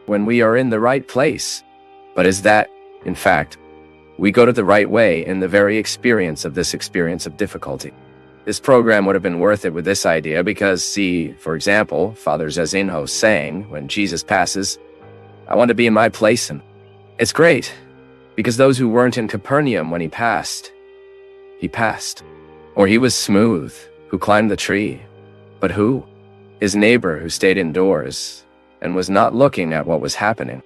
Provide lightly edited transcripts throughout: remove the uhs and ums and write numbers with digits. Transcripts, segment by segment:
when we are in the right place, but is that, in fact, we go to the right way in the very experience of this experience of difficulty. This program would have been worth it with this idea because, see, for example, Father Zezinho sang, when Jesus passes, I want to be in my place, and it's great, because those who weren't in Capernaum when he passed. Or he was smooth, who climbed the tree. But who? His neighbor who stayed indoors and was not looking at what was happening.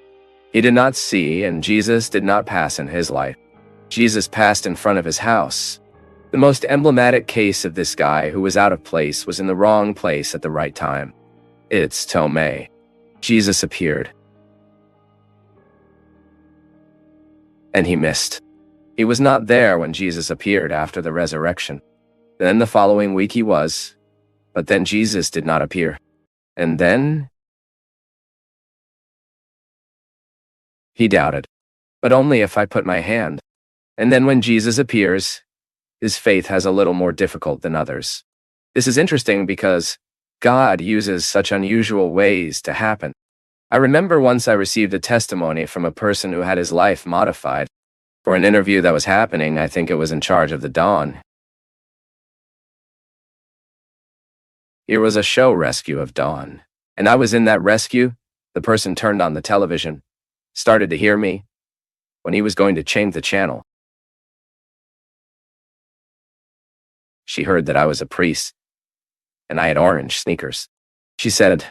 He did not see, and Jesus did not pass in his life. Jesus passed in front of his house. The most emblematic case of this guy who was out of place was in the wrong place at the right time. It's Taubaté. Jesus appeared. And he missed. He was not there when Jesus appeared after the resurrection. Then the following week he was, but then Jesus did not appear. And then he doubted, but only if I put my hand. And then when Jesus appears, his faith has a little more difficult than others. This is interesting because God uses such unusual ways to happen. I remember once I received a testimony from a person who had his life modified. For an interview that was happening, I think it was in charge of the Dawn. Here was a show rescue of Dawn, and I was in that rescue. The person turned on the television, started to hear me, when he was going to change the channel. She heard that I was a priest, and I had orange sneakers. She said,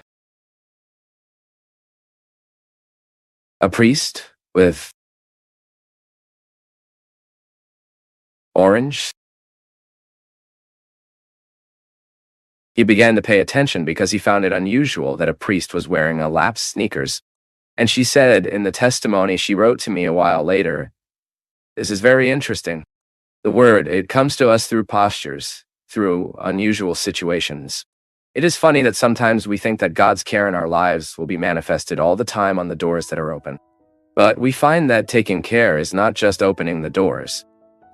"A priest with orange?" He began to pay attention because he found it unusual that a priest was wearing elapsed sneakers. And she said in the testimony she wrote to me a while later, "This is very interesting. The word, it comes to us through postures, through unusual situations. It is funny that sometimes we think that God's care in our lives will be manifested all the time on the doors that are open. But we find that taking care is not just opening the doors.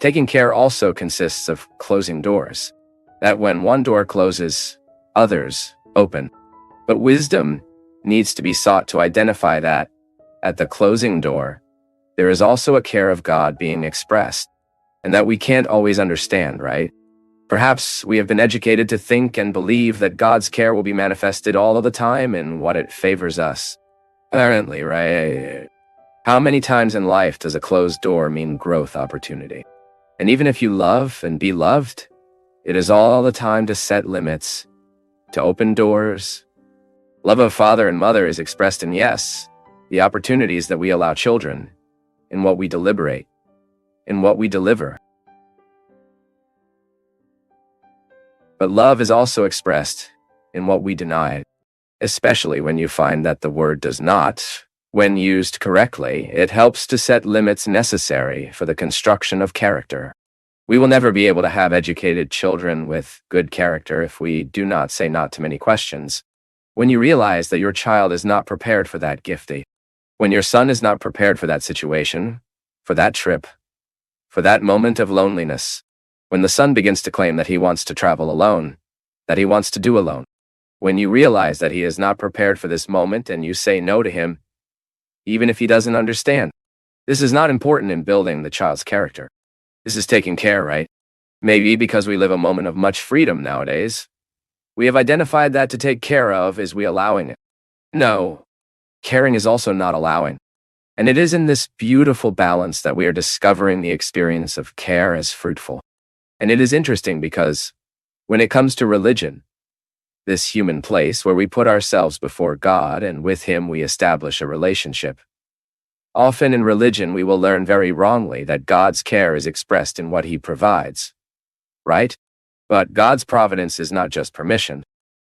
Taking care also consists of closing doors. That when one door closes, others open. But wisdom needs to be sought to identify that, at the closing door, there is also a care of God being expressed, and that we can't always understand, right? Perhaps we have been educated to think and believe that God's care will be manifested all of the time in what it favors us. Apparently, right? How many times in life does a closed door mean growth opportunity? And even if you love and be loved, it is all the time to set limits, to open doors. Love of father and mother is expressed in, yes, the opportunities that we allow children, in what we deliberate, in what we deliver. But love is also expressed in what we deny, especially when you find that the word does not. When used correctly, it helps to set limits necessary for the construction of character. We will never be able to have educated children with good character if we do not say not to many questions. When you realize that your child is not prepared for that gifting, when your son is not prepared for that situation, for that trip, for that moment of loneliness, when the son begins to claim that he wants to travel alone, that he wants to do alone, when you realize that he is not prepared for this moment and you say no to him, even if he doesn't understand, this is not important in building the child's character. This is taking care, right? Maybe because we live a moment of much freedom nowadays, we have identified that to take care of is we allowing it. No, caring is also not allowing. And it is in this beautiful balance that we are discovering the experience of care as fruitful. And it is interesting because when it comes to religion, this human place where we put ourselves before God and with Him we establish a relationship, often in religion we will learn very wrongly that God's care is expressed in what He provides, right? But God's providence is not just permission.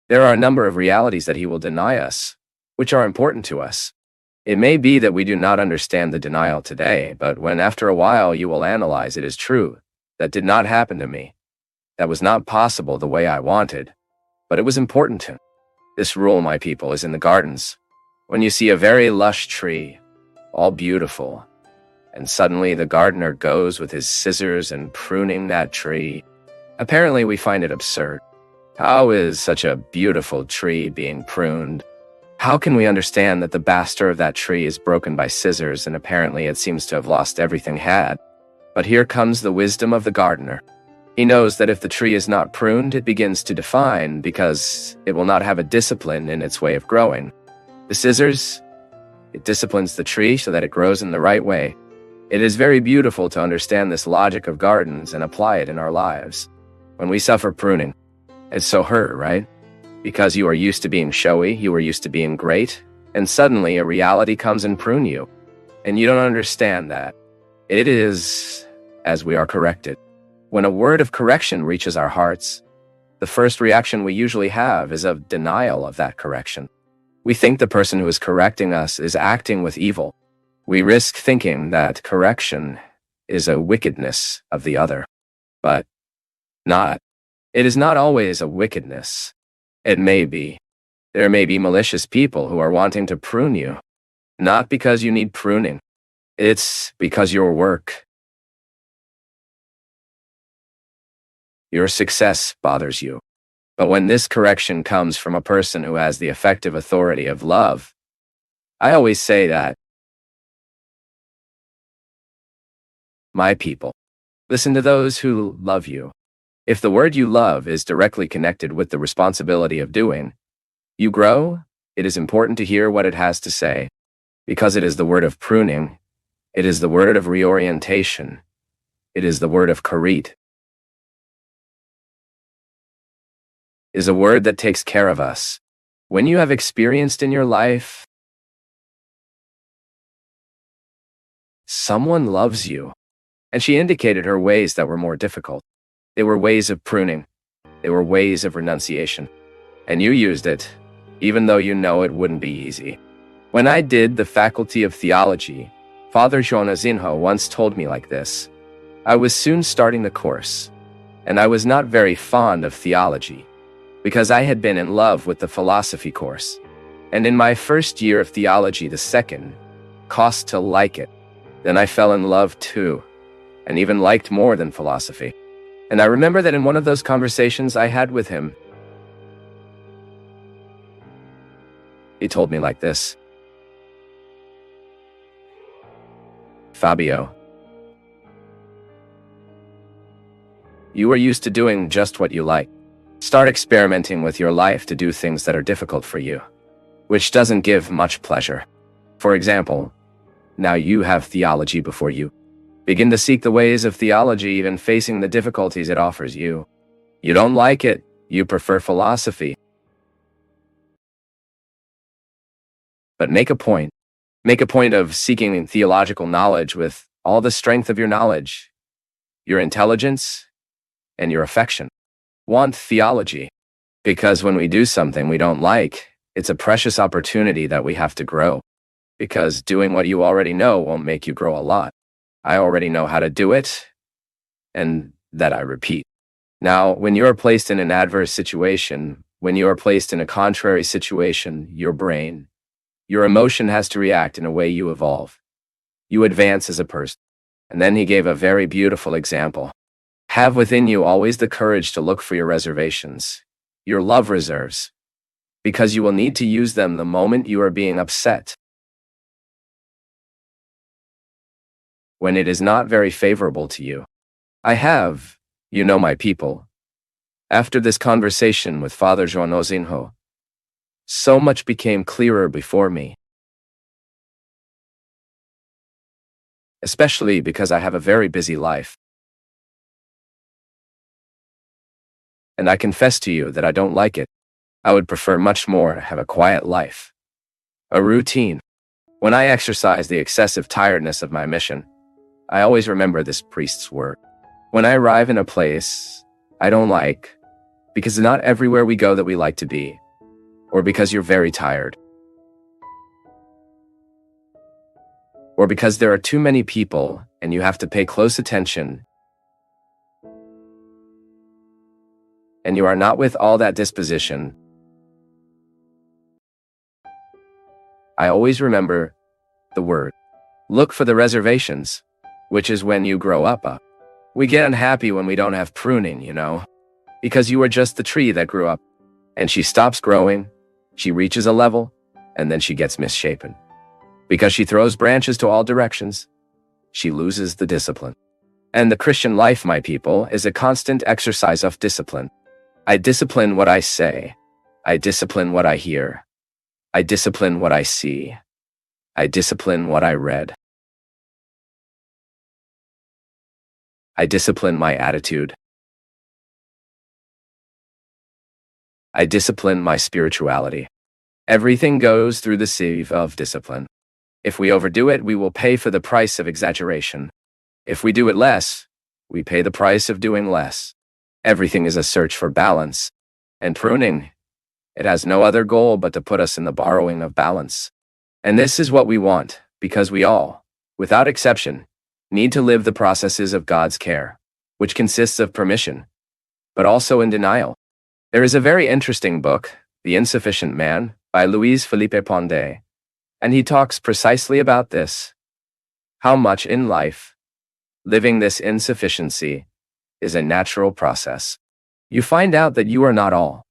There are a number of realities that He will deny us, which are important to us. It may be that we do not understand the denial today, but when after a while you will analyze it is true, that did not happen to me. That was not possible the way I wanted, but it was important to. This rule, my people, is in the gardens. When you see a very lush tree, all beautiful, and suddenly the gardener goes with his scissors and pruning that tree. Apparently we find it absurd. How is such a beautiful tree being pruned? How can we understand that the bast of that tree is broken by scissors and apparently it seems to have lost everything had? But here comes the wisdom of the gardener. He knows that if the tree is not pruned, it begins to define because it will not have a discipline in its way of growing. The scissors, it disciplines the tree so that it grows in the right way. It is very beautiful to understand this logic of gardens and apply it in our lives. When we suffer pruning, it's so hurt, right? Because you are used to being showy, you are used to being great, and suddenly a reality comes and prune you. And you don't understand that. It is as we are corrected. When a word of correction reaches our hearts, the first reaction we usually have is of denial of that correction. We think the person who is correcting us is acting with evil. We risk thinking that correction is a wickedness of the other. But not. It is not always a wickedness. It may be. There may be malicious people who are wanting to prune you. Not because you need pruning. It's because your work, your success bothers you. But when this correction comes from a person who has the effective authority of love, I always say that, my people, listen to those who love you. If the word you love is directly connected with the responsibility of doing, you grow, it is important to hear what it has to say, because it is the word of pruning, it is the word of reorientation, it is the word of karit. Is a word that takes care of us. When you have experienced in your life, someone loves you, and she indicated her ways that were more difficult. They were ways of pruning. They were ways of renunciation. And you used it, even though you know it wouldn't be easy. When I did the Faculty of Theology, Father João Azinho once told me like this. I was soon starting the course, and I was not very fond of theology, because I had been in love with the philosophy course. And in my first year of theology, the second, cost to like it. Then I fell in love too, and even liked more than philosophy. And I remember that in one of those conversations I had with him, he told me like this. Fábio, you are used to doing just what you like. Start experimenting with your life to do things that are difficult for you, which doesn't give much pleasure. For example, now you have theology before you. Begin to seek the ways of theology, even facing the difficulties it offers you. You don't like it, you prefer philosophy. But make a point. Make a point of seeking theological knowledge with all the strength of your knowledge, your intelligence, and your affection. Want theology, because when we do something we don't like, it's a precious opportunity that we have to grow, because doing what you already know won't make you grow a lot. I already know how to do it, and that I repeat. Now, when you are placed in an adverse situation, when you are placed in a contrary situation, your brain, your emotion has to react in a way you evolve. You advance as a person. And then he gave a very beautiful example. Have within you always the courage to look for your reservations, your love reserves, because you will need to use them the moment you are being upset. When it is not very favorable to you. I have, my people. After this conversation with Father João Azinho, so much became clearer before me. Especially because I have a very busy life. And I confess to you that I don't like it. I would prefer much more to have a quiet life. A routine. When I exercise the excessive tiredness of my mission, I always remember this priest's word. When I arrive in a place I don't like, because not everywhere we go that we like to be, or because you're very tired, or because there are too many people and you have to pay close attention, and you are not with all that disposition, I always remember the word. Look for the reservations, which is when you grow up. We get unhappy when we don't have pruning, because you are just the tree that grew up, and she stops growing, she reaches a level, and then she gets misshapen. Because she throws branches to all directions, she loses the discipline. And the Christian life, my people, is a constant exercise of discipline. I discipline what I say. I discipline what I hear. I discipline what I see. I discipline what I read. I discipline my attitude. I discipline my spirituality. Everything goes through the sieve of discipline. If we overdo it, we will pay for the price of exaggeration. If we do it less, we pay the price of doing less. Everything is a search for balance. And pruning, it has no other goal but to put us in the borrowing of balance. And this is what we want, because we all, without exception, need to live the processes of God's care, which consists of permission, but also in denial. There is a very interesting book, The Insufficient Man, by Louis Philippe Pondé, and he talks precisely about this. How much in life, living this insufficiency, is a natural process. You find out that you are not all.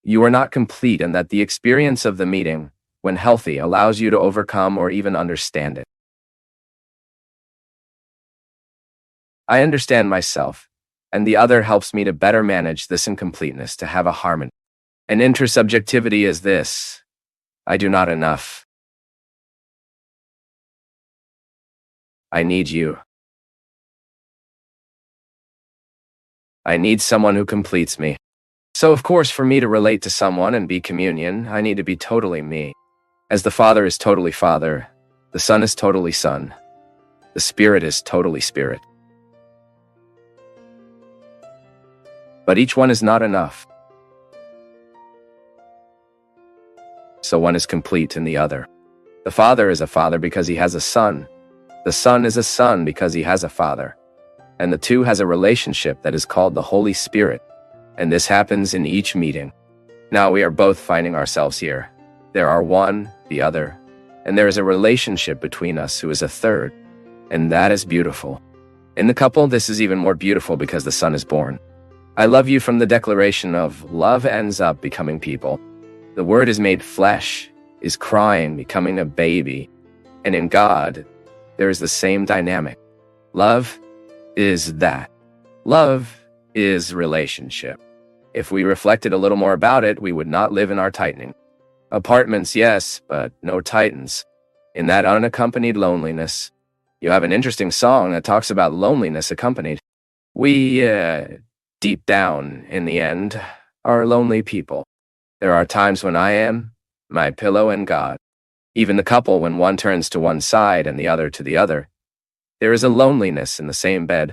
You are not complete, and that the experience of the meeting, when healthy, allows you to overcome or even understand it. I understand myself, and the other helps me to better manage this incompleteness, to have a harmony. And intersubjectivity is this: I do not enough. I need you. I need someone who completes me. So of course, for me to relate to someone and be communion, I need to be totally me. As the Father is totally Father, the Son is totally Son, the Spirit is totally Spirit. But each one is not enough. So one is complete in the other. The Father is a Father because he has a Son. The Son is a Son because he has a Father. And the two has a relationship that is called the Holy Spirit. And this happens in each meeting. Now we are both finding ourselves here. There are one, the other, and there is a relationship between us who is a third. And that is beautiful. In the couple, this is even more beautiful because the Son is born. I love you from the declaration of love ends up becoming people. The Word is made flesh, is crying, becoming a baby. And in God, there is the same dynamic. Love is that. Love is relationship. If we reflected a little more about it, we would not live in our tightening. Apartments, yes, but no titans. In that unaccompanied loneliness, you have an interesting song that talks about loneliness accompanied. We, deep down, in the end, are lonely people. There are times when I am my pillow and God. Even the couple, when one turns to one side and the other to the other, there is a loneliness in the same bed.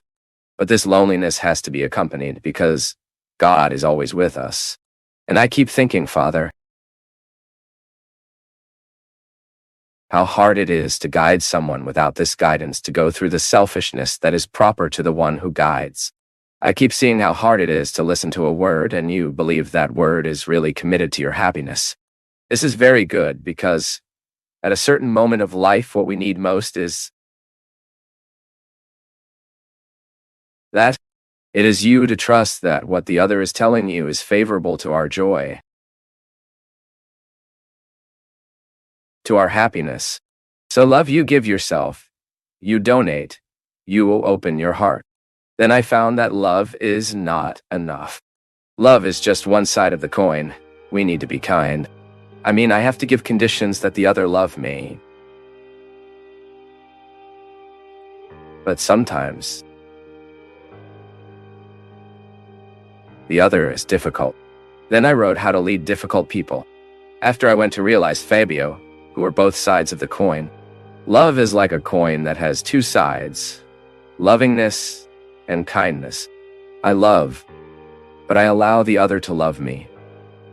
But this loneliness has to be accompanied because God is always with us. And I keep thinking, Father, how hard it is to guide someone without this guidance, to go through the selfishness that is proper to the one who guides. I keep seeing how hard it is to listen to a word and you believe that word is really committed to your happiness. This is very good because at a certain moment of life, what we need most is that it is you to trust that what the other is telling you is favorable to our joy, to our happiness. So love, you give yourself, you donate, you will open your heart. Then I found that love is not enough. Love is just one side of the coin. We need to be kind. I mean, I have to give conditions that the other love me. But sometimes the other is difficult. Then I wrote how to lead difficult people. After I went to realize Fábio, who are both sides of the coin. Love is like a coin that has two sides, lovingness and kindness. I love, but I allow the other to love me,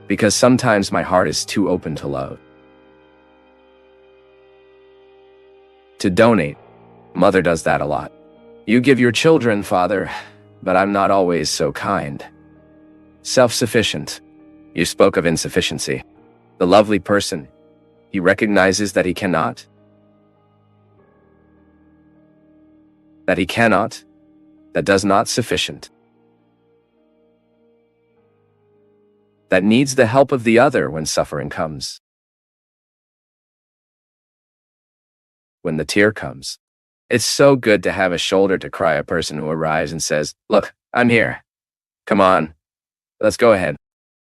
because sometimes my heart is too open to love. To donate, Mother does that a lot. You give your children, Father, but I'm not always so kind. Self-sufficient. You spoke of insufficiency. The lovely person, he recognizes that he cannot. That does not sufficient. That needs the help of the other when suffering comes. when the tear comes. It's so good to have a shoulder to cry, a person who arrives and says, "Look, I'm here. Come on, let's go ahead."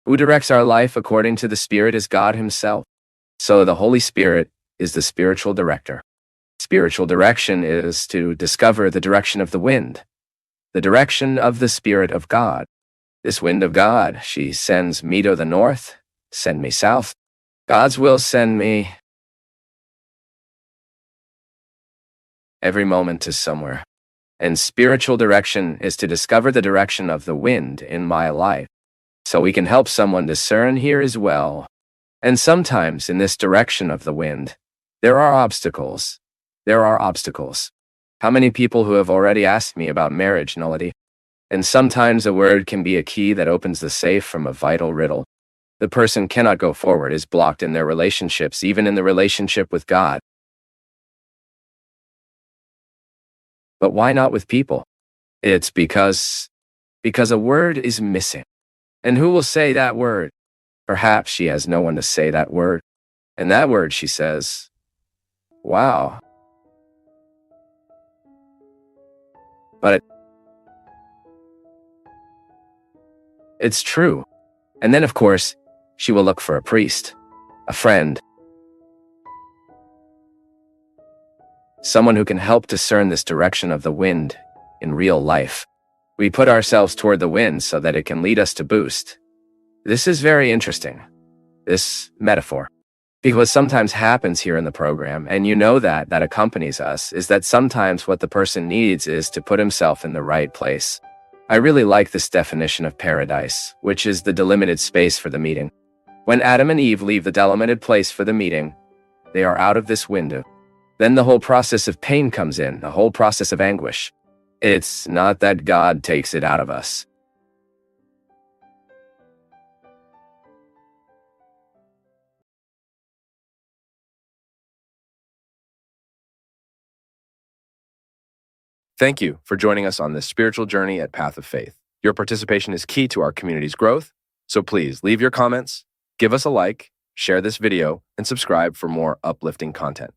Who directs our life according to the Spirit is God Himself. So the Holy Spirit is the spiritual director. Spiritual direction is to discover the direction of the wind, the direction of the Spirit of God. This wind of God, she sends me to the north, send me south. God's will send me every moment to somewhere. And spiritual direction is to discover the direction of the wind in my life, so we can help someone discern here as well. And sometimes in this direction of the wind, there are obstacles. There are obstacles. How many people who have already asked me about marriage nullity? And sometimes a word can be a key that opens the safe from a vital riddle. The person cannot go forward, is blocked in their relationships, even in the relationship with God. But why not with people? It's because a word is missing. And who will say that word? Perhaps she has no one to say that word. And that word, she says, "Wow." But it's true. And then, of course, she will look for a priest, a friend, someone who can help discern this direction of the wind in real life. We put ourselves toward the wind so that it can lead us to boost. This is very interesting, this metaphor, because what sometimes happens here in the program, and you know that accompanies us, is that sometimes what the person needs is to put himself in the right place. I really like this definition of paradise, which is the delimited space for the meeting. When Adam and Eve leave the delimited place for the meeting, they are out of this window. Then the whole process of pain comes in, the whole process of anguish. It's not that God takes it out of us. Thank you for joining us on this spiritual journey at Path of Faith. Your participation is key to our community's growth, so please leave your comments, give us a like, share this video, and subscribe for more uplifting content.